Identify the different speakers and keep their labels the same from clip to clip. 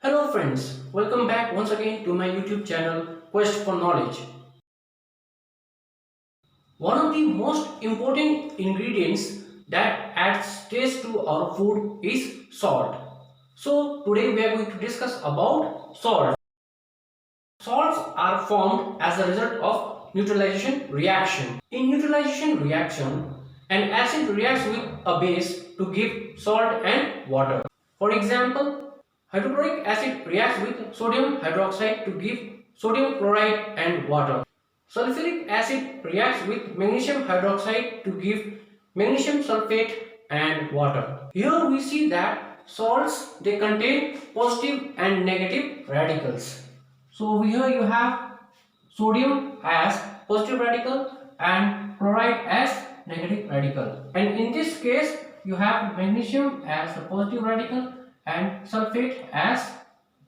Speaker 1: Hello friends, welcome back once again to my YouTube channel Quest for Knowledge. One of the most important ingredients that adds taste to our food is salt. So today we are going to discuss about salt. Salts are formed as a result of neutralization reaction. In neutralization reaction, an acid reacts with a base to give salt and water. For example, hydrochloric acid reacts with sodium hydroxide to give sodium chloride and water. Sulfuric acid reacts with magnesium hydroxide to give magnesium sulfate and water. Here we see that salts, they contain positive and negative radicals. So here you have sodium as positive radical and chloride as negative radical. And in this case you have magnesium as the positive radical and sulfate as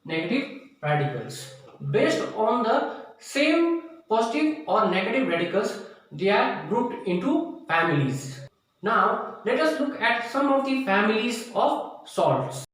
Speaker 1: negative radicals. Based on the same positive or negative radicals, they are grouped into families. Now let us look at some of the families of salts.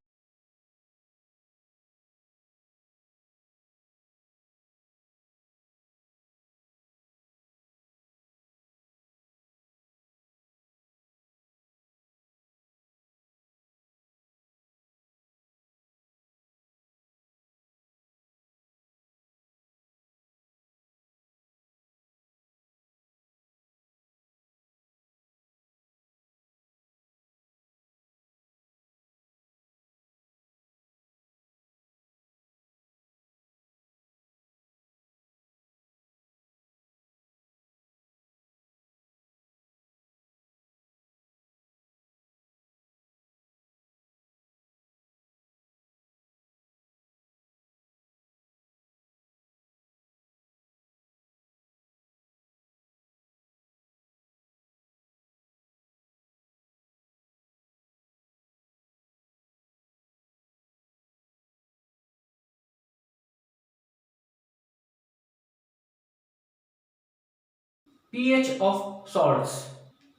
Speaker 1: pH of salts.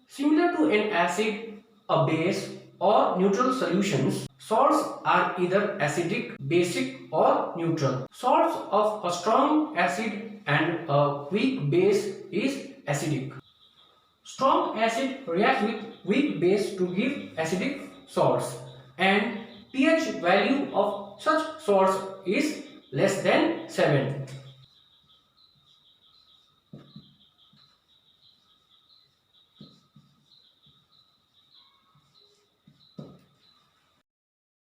Speaker 1: Similar to an acid, a base or neutral solutions, salts are either acidic, basic or neutral. Salts of a strong acid and a weak base is acidic. Strong acid reacts with weak base to give acidic salts, and pH value of such salts is less than 7.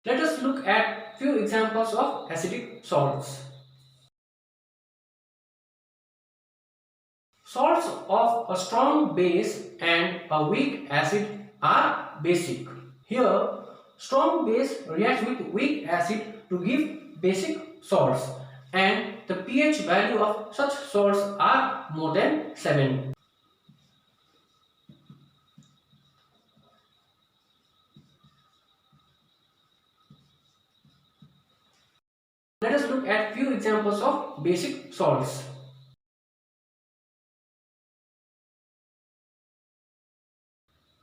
Speaker 1: Let us look at few examples of acidic salts. Salts of a strong base and a weak acid are basic. Here, strong base reacts with weak acid to give basic salts, and the pH value of such salts are more than 7. Let us look at few examples of basic salts.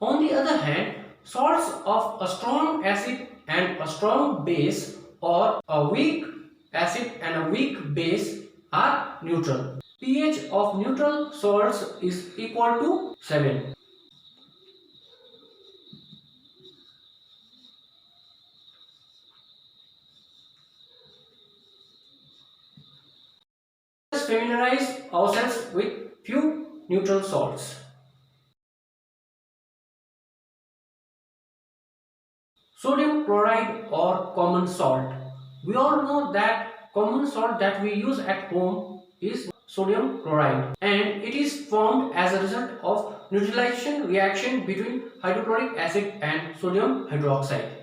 Speaker 1: On the other hand, salts of a strong acid and a strong base, or a weak acid and a weak base, are neutral. pH of neutral salts is equal to 7. Let us familiarize ourselves with few neutral salts. Sodium chloride or common salt. We all know that common salt that we use at home is sodium chloride, and it is formed as a result of neutralization reaction between hydrochloric acid and sodium hydroxide.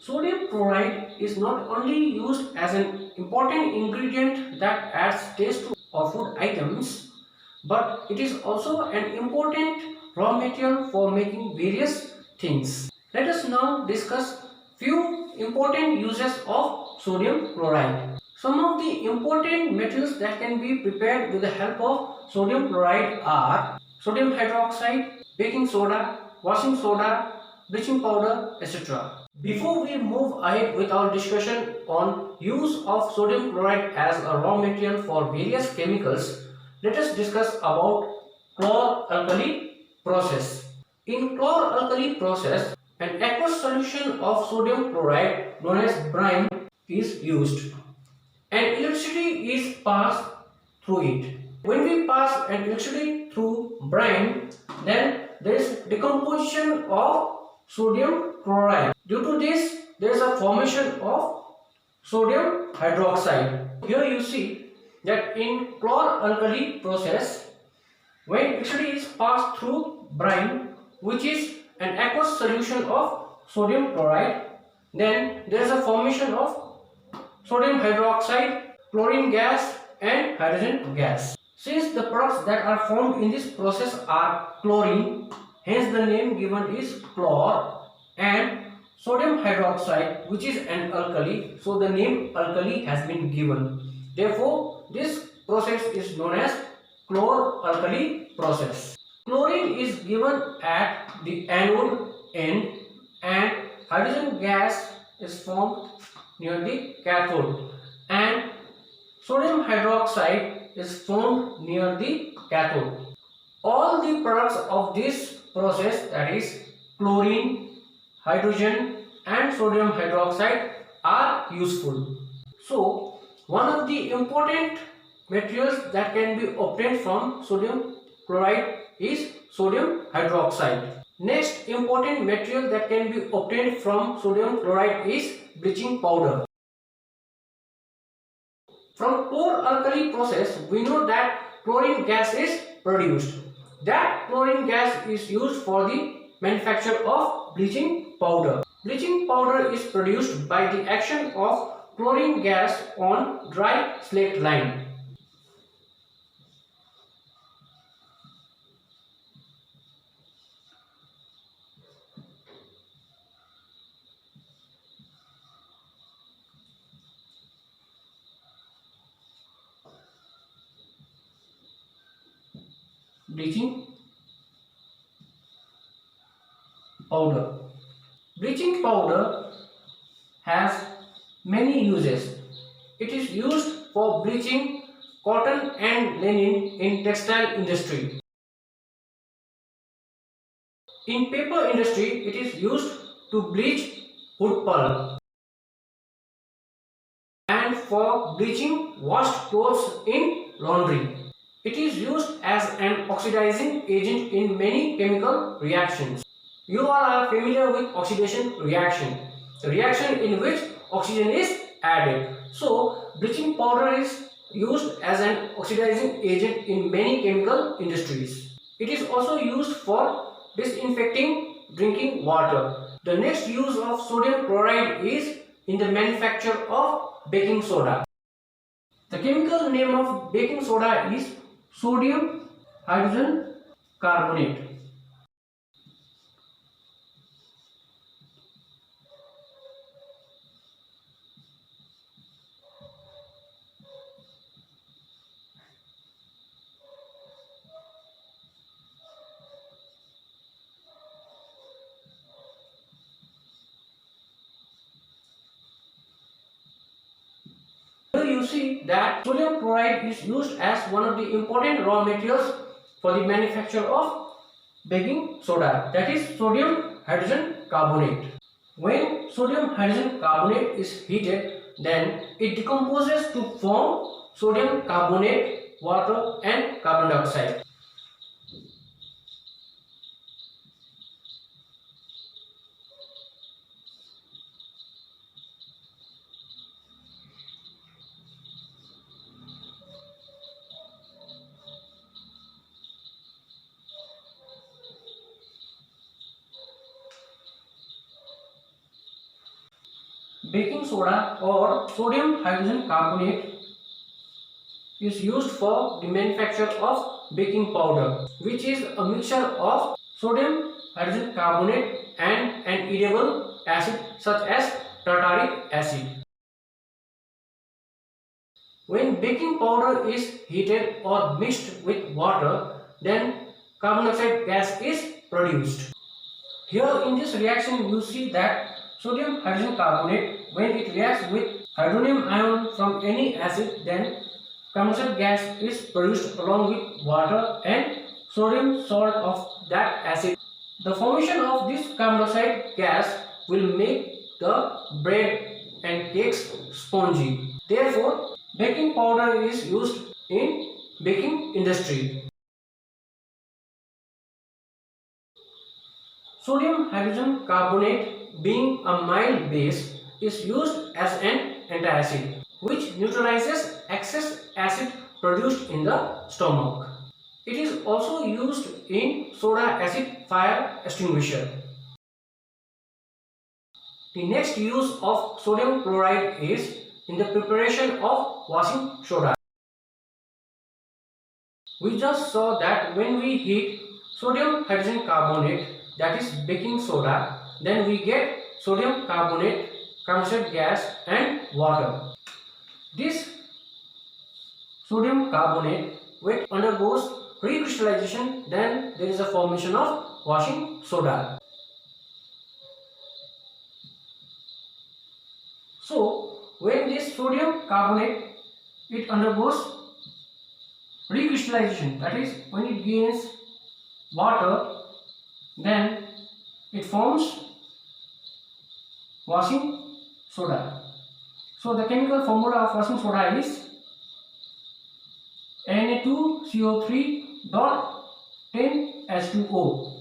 Speaker 1: Sodium chloride is not only used as an important ingredient that adds taste to our food items, but it is also an important raw material for making various things. Let us now discuss few important uses of sodium chloride. Some of the important metals that can be prepared with the help of sodium chloride are sodium hydroxide, baking soda, washing soda, bleaching powder, etc. Before we move ahead with our discussion on use of sodium chloride as a raw material for various chemicals, let us discuss about chlor-alkali process. In chlor-alkali process, an aqueous solution of sodium chloride known as brine is used and electricity is passed through it. When we pass an electricity through brine, then there is decomposition of sodium chloride. Due to this, there is a formation of sodium hydroxide. Here you see that in chlor-alkali process, when electricity is passed through brine, which is an aqueous solution of sodium chloride, then there is a formation of sodium hydroxide, chlorine gas and hydrogen gas. Since the products that are formed in this process are chlorine, hence the name given is chlor, and sodium hydroxide, which is an alkali, so the name alkali has been given. Therefore, this process is known as chlor-alkali process. Chlorine is given at the anode end and hydrogen gas is formed near the cathode, and sodium hydroxide is formed near the cathode. All the products of this process, that is chlorine, hydrogen and sodium hydroxide, are useful. So, one of the important materials that can be obtained from sodium chloride is sodium hydroxide. Next important material that can be obtained from sodium chloride is bleaching powder. From chlor-alkali process, we know that chlorine gas is produced. That chlorine gas is used for the manufacture of bleaching powder. Bleaching powder is produced by the action of chlorine gas on dry slate lime. Bleaching powder. Bleaching powder has many uses. It is used for bleaching cotton and linen in textile industry. In paper industry, it is used to bleach wood pulp, and for bleaching washed clothes in laundry. It is used as an oxidizing agent in many chemical reactions. You all are familiar with oxidation reaction, the reaction in which oxygen is added. So, bleaching powder is used as an oxidizing agent in many chemical industries. It is also used for disinfecting drinking water. The next use of sodium chloride is in the manufacture of baking soda. The chemical name of baking soda is sodium hydrogen carbonate. Here you see that sodium chloride is used as one of the important raw materials for the manufacture of baking soda, that is sodium hydrogen carbonate. When sodium hydrogen carbonate is heated, then it decomposes to form sodium carbonate, water and carbon dioxide. Baking soda or sodium hydrogen carbonate is used for the manufacture of baking powder, which is a mixture of sodium hydrogen carbonate and an edible acid such as tartaric acid. When baking powder is heated or mixed with water, then carbon dioxide gas is produced. Here in this reaction you see that sodium hydrogen carbonate, when it reacts with hydronium ion from any acid, then condensate gas is produced along with water and sodium salt of that acid. The formation of this carbon dioxide gas will make the bread and cakes spongy. Therefore, baking powder is used in baking industry. Sodium hydrogen carbonate, being a mild base, is used as an antacid, which neutralizes excess acid produced in the stomach. It is also used in soda acid fire extinguisher. The next use of sodium chloride is in the preparation of washing soda. We just saw that when we heat sodium hydrogen carbonate, that is baking soda, then we get sodium carbonate, condensate gas and water. This sodium carbonate, when it undergoes recrystallization, then there is a formation of washing soda. So when this sodium carbonate, it undergoes recrystallization, that is when it gains water, then it forms washing soda. So the chemical formula of washing soda is Na2CO3.10H2O.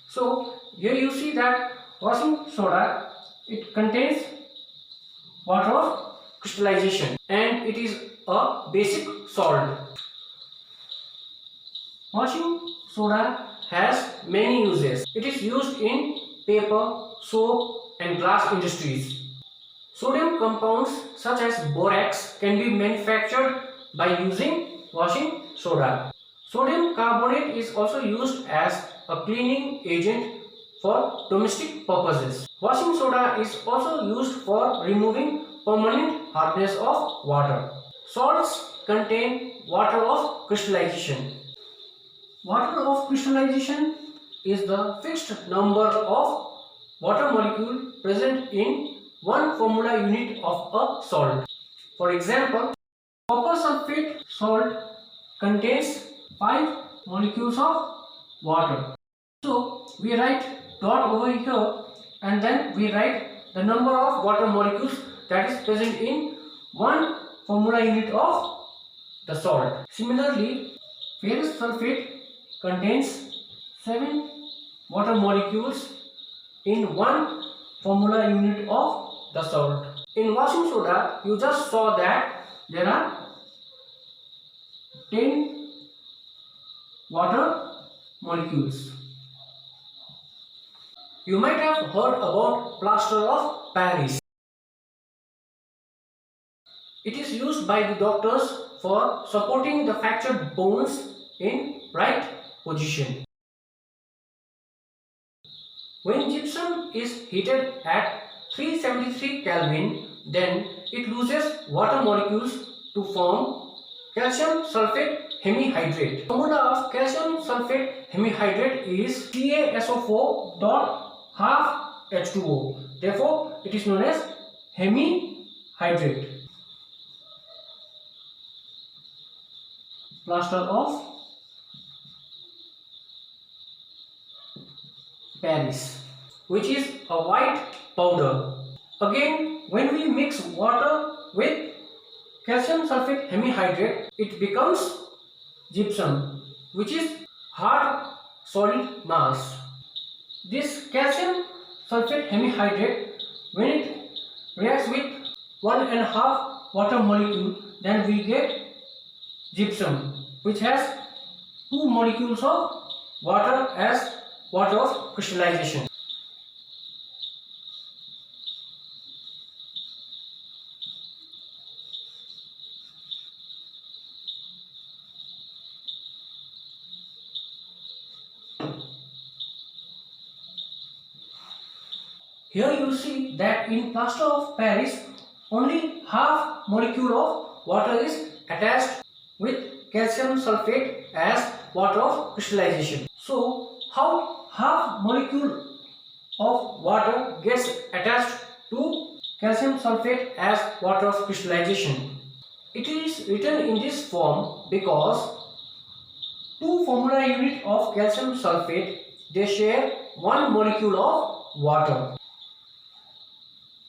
Speaker 1: So here you see that washing soda, it contains water of crystallization and it is a basic salt. Washing soda has many uses. It is used in paper, soap and glass industries. Sodium compounds such as borax can be manufactured by using washing soda. Sodium carbonate is also used as a cleaning agent for domestic purposes. Washing soda is also used for removing permanent hardness of water. Salts contain water of crystallization. Water of crystallization is the fixed number of water molecule present in one formula unit of a salt. For example, copper sulfate salt contains 5 molecules of water. So we write dot over here and then we write the number of water molecules that is present in one formula unit of the salt. Similarly, ferrous sulfate contains 7 water molecules in one formula unit of the salt. In washing soda, you just saw that there are 10 water molecules. You might have heard about plaster of Paris. It is used by the doctors for supporting the fractured bones in right position. When gypsum is heated at 373 Kelvin, then it loses water molecules to form calcium sulfate hemihydrate. The formula of calcium sulfate hemihydrate is CaSO4.12H2O. Therefore, it is known as hemihydrate. Plaster of Paris, which is a white powder. Again, when we mix water with calcium sulfate hemihydrate, it becomes gypsum, which is hard solid mass. This calcium sulfate hemihydrate, when it reacts with 1.5 water molecule, then we get gypsum, which has 2 molecules of water as water of crystallization. Here you see that in plaster of Paris, only half molecule of water is attached with calcium sulfate as water of crystallization. So, how half molecule of water gets attached to calcium sulfate as water of crystallization. It is written in this form because two formula unit of calcium sulfate, they share one molecule of water.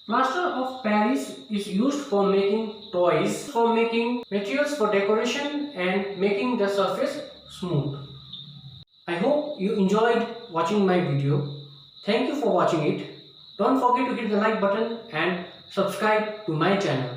Speaker 1: Plaster of Paris is used for making toys, for making materials for decoration and making the surface smooth. I hope you enjoyed watching my video. Thank you for watching it. Don't forget to hit the like button and subscribe to my channel.